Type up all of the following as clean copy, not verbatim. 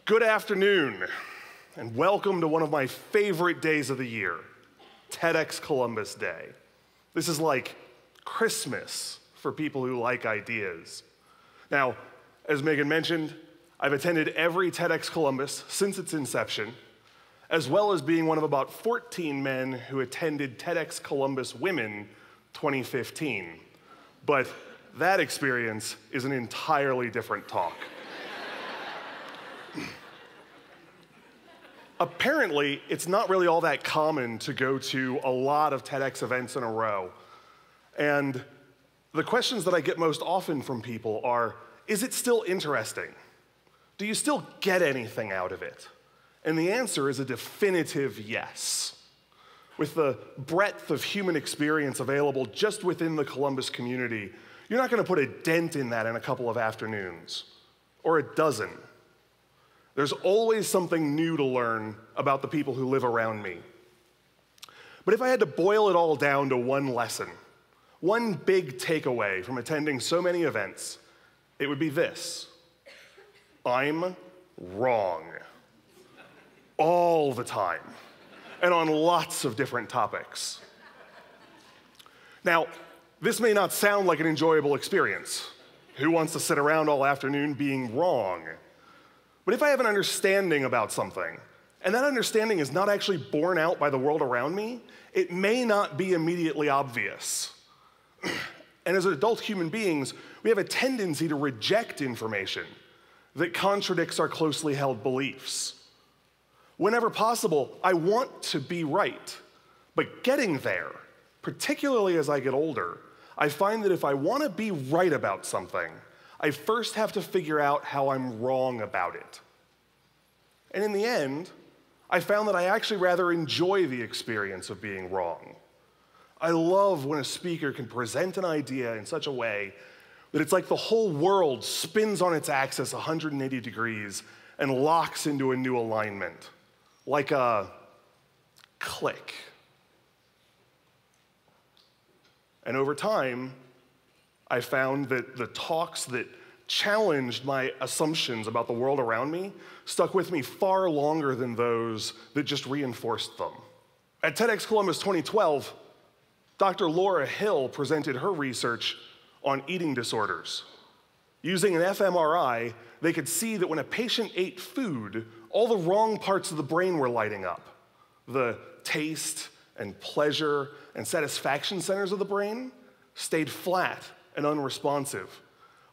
Good afternoon, and welcome to one of my favorite days of the year, TEDxColumbus Day. This is like Christmas for people who like ideas. Now, as Megan mentioned, I've attended every TEDxColumbus since its inception, as well as being one of about 14 men who attended TEDxColumbus Women 2015. But that experience is an entirely different talk. Apparently, it's not really all that common to go to a lot of TEDx events in a row. And the questions that I get most often from people are, is it still interesting? Do you still get anything out of it? And the answer is a definitive yes. With the breadth of human experience available just within the Columbus community, you're not going to put a dent in that in a couple of afternoons, or a dozen. There's always something new to learn about the people who live around me. But if I had to boil it all down to one lesson, one big takeaway from attending so many events, it would be this: I'm wrong. All the time, and on lots of different topics. Now, this may not sound like an enjoyable experience. Who wants to sit around all afternoon being wrong? But if I have an understanding about something, and that understanding is not actually borne out by the world around me, it may not be immediately obvious. And as adult human beings, we have a tendency to reject information that contradicts our closely held beliefs. Whenever possible, I want to be right. But getting there, particularly as I get older, I find that if I want to be right about something, I first have to figure out how I'm wrong about it. And in the end, I found that I actually rather enjoy the experience of being wrong. I love when a speaker can present an idea in such a way that it's like the whole world spins on its axis 180 degrees and locks into a new alignment, like a click. And over time, I found that the talks that challenged my assumptions about the world around me stuck with me far longer than those that just reinforced them. At TEDxColumbus 2012, Dr. Laura Hill presented her research on eating disorders. Using an fMRI, they could see that when a patient ate food, all the wrong parts of the brain were lighting up. The taste and pleasure and satisfaction centers of the brain stayed flat and unresponsive,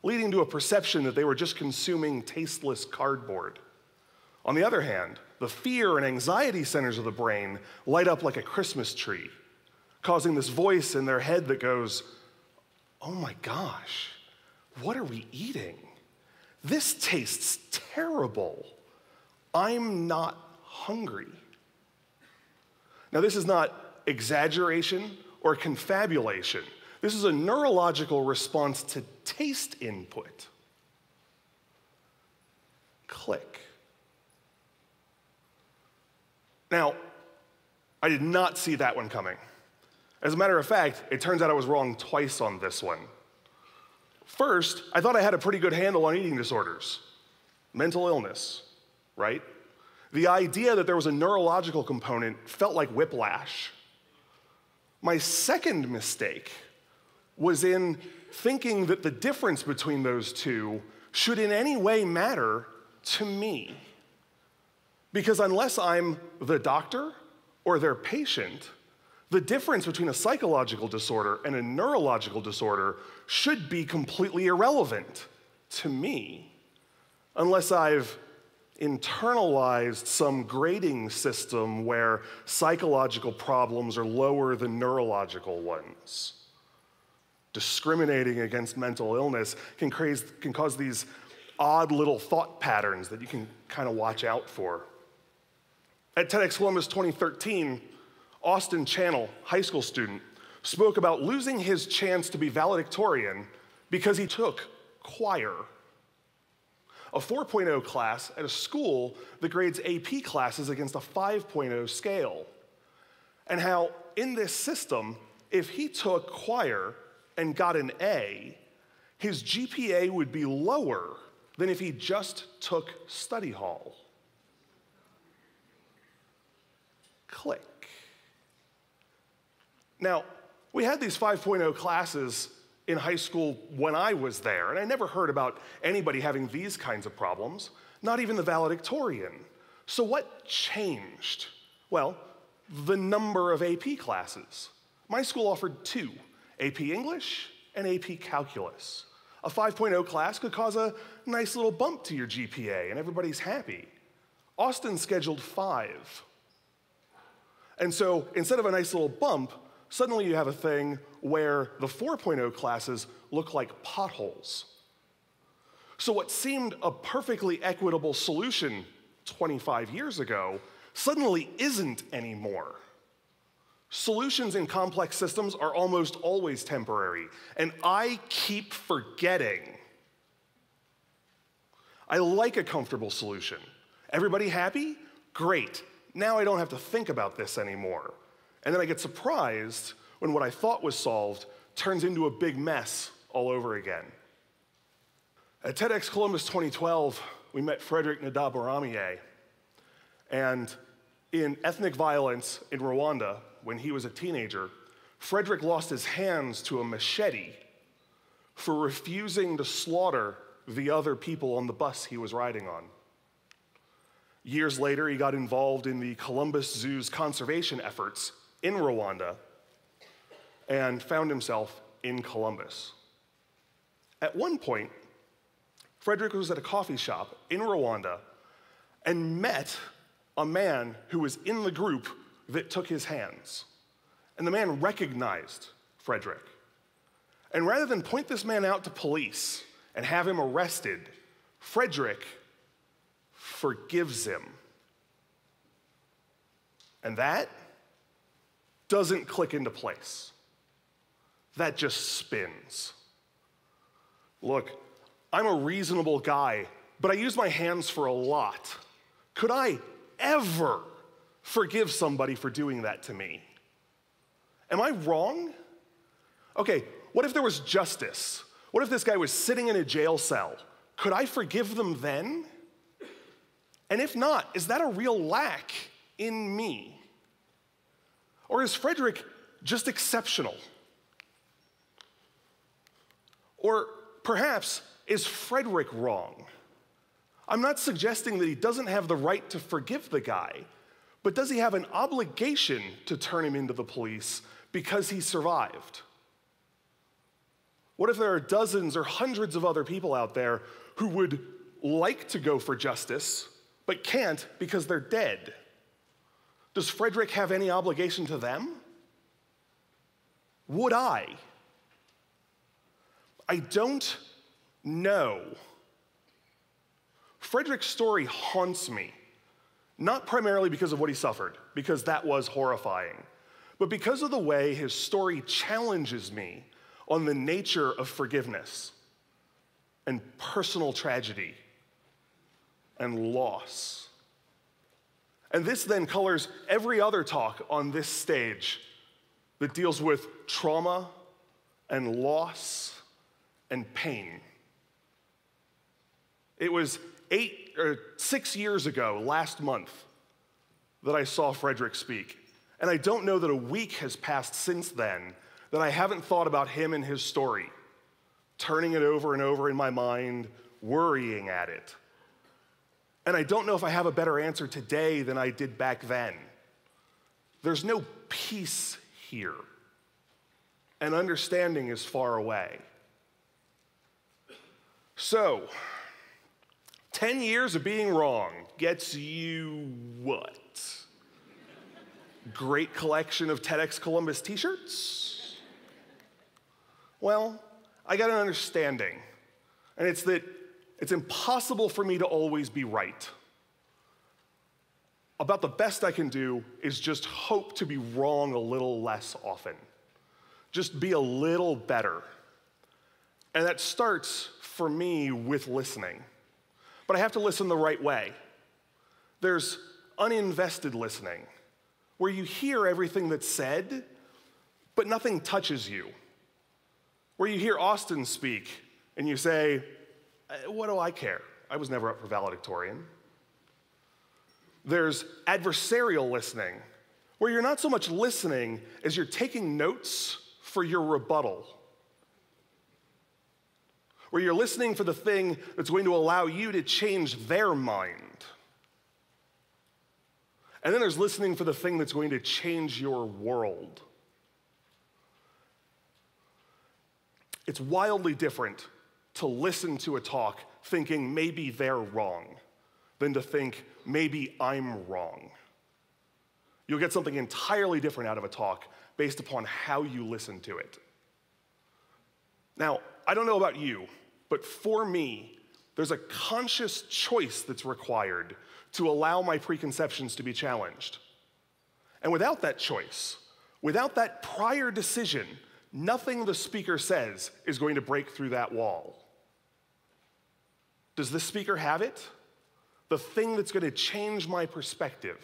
leading to a perception that they were just consuming tasteless cardboard. On the other hand, the fear and anxiety centers of the brain light up like a Christmas tree, causing this voice in their head that goes, "Oh my gosh, what are we eating? This tastes terrible. I'm not hungry." Now, this is not exaggeration or confabulation. This is a neurological response to taste input. Click. Now, I did not see that one coming. As a matter of fact, it turns out I was wrong twice on this one. First, I thought I had a pretty good handle on eating disorders. Mental illness, right? The idea that there was a neurological component felt like whiplash. My second mistake was in thinking that the difference between those two should in any way matter to me. Because unless I'm the doctor or their patient, the difference between a psychological disorder and a neurological disorder should be completely irrelevant to me, unless I've internalized some grading system where psychological problems are lower than neurological ones. Discriminating against mental illness can cause these odd little thought patterns that you can kind of watch out for. At TEDxColumbus 2013, Austin Channell, high school student, spoke about losing his chance to be valedictorian because he took choir, a 4.0 class at a school that grades AP classes against a 5.0 scale, and how in this system, if he took choir and got an A, his GPA would be lower than if he just took study hall. Click. Now, we had these 5.0 classes in high school when I was there, and I never heard about anybody having these kinds of problems, not even the valedictorian. So what changed? Well, the number of AP classes. My school offered 2, AP English and AP Calculus. A 5.0 class could cause a nice little bump to your GPA, and everybody's happy. Austin scheduled 5. And so instead of a nice little bump, suddenly you have a thing where the 4.0 classes look like potholes. So what seemed a perfectly equitable solution 25 years ago suddenly isn't anymore. Solutions in complex systems are almost always temporary, and I keep forgetting. I like a comfortable solution. Everybody happy? Great. Now I don't have to think about this anymore. And then I get surprised when what I thought was solved turns into a big mess all over again. At TEDxColumbus 2012, we met Frederick Ndabaramiye. And in ethnic violence in Rwanda, when he was a teenager, Frederick lost his hands to a machete for refusing to slaughter the other people on the bus he was riding on. Years later, he got involved in the Columbus Zoo's conservation efforts in Rwanda and found himself in Columbus. At one point, Frederick was at a coffee shop in Rwanda and met a man who was in the group that took his hands. And the man recognized Frederick. And rather than point this man out to police and have him arrested, Frederick forgives him. And that doesn't click into place. That just spins. Look, I'm a reasonable guy, but I use my hands for a lot. Could I ever forgive somebody for doing that to me? Am I wrong? Okay, what if there was justice? What if this guy was sitting in a jail cell? Could I forgive them then? And if not, is that a real lack in me? Or is Frederick just exceptional? Or perhaps, is Frederick wrong? I'm not suggesting that he doesn't have the right to forgive the guy, but does he have an obligation to turn him into the police because he survived? What if there are dozens or hundreds of other people out there who would like to go for justice, but can't because they're dead? Does Frederick have any obligation to them? Would I? I don't know. Frederick's story haunts me, not primarily because of what he suffered, because that was horrifying, but because of the way his story challenges me on the nature of forgiveness and personal tragedy and loss. And this then colors every other talk on this stage that deals with trauma and loss and pain. It was 6 years ago, last month, that I saw Frederick speak. And I don't know that a week has passed since then that I haven't thought about him and his story, turning it over and over in my mind, worrying at it. And I don't know if I have a better answer today than I did back then. There's no peace here, and understanding is far away. So, 10 years of being wrong gets you what? Great collection of TEDxColumbus t-shirts? Well, I got an understanding, and it's that it's impossible for me to always be right. About the best I can do is just hope to be wrong a little less often. Just be a little better. And that starts, for me, with listening. But I have to listen the right way. There's uninvested listening, where you hear everything that's said, but nothing touches you. Where you hear Austin speak, and you say, what do I care? I was never up for valedictorian. There's adversarial listening, where you're not so much listening as you're taking notes for your rebuttal, where you're listening for the thing that's going to allow you to change their mind. And then there's listening for the thing that's going to change your world. It's wildly different to listen to a talk thinking maybe they're wrong than to think maybe I'm wrong. You'll get something entirely different out of a talk based upon how you listen to it. Now, I don't know about you, but for me, there's a conscious choice that's required to allow my preconceptions to be challenged. And without that choice, without that prior decision, nothing the speaker says is going to break through that wall. Does this speaker have it? The thing that's going to change my perspective.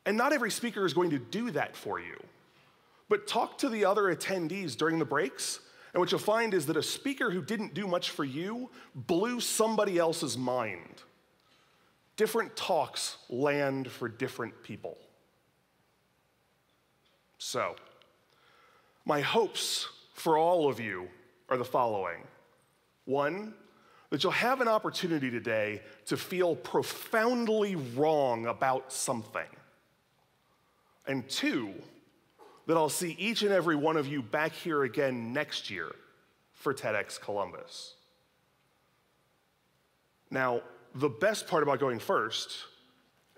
And not every speaker is going to do that for you. But talk to the other attendees during the breaks, and what you'll find is that a speaker who didn't do much for you blew somebody else's mind. Different talks land for different people. So, my hopes for all of you are the following. One, that you'll have an opportunity today to feel profoundly wrong about something. And two, that I'll see each and every one of you back here again next year for TEDxColumbus. Now, the best part about going first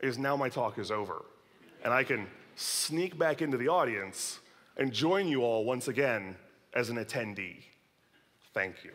is now my talk is over, and I can sneak back into the audience and join you all once again as an attendee. Thank you.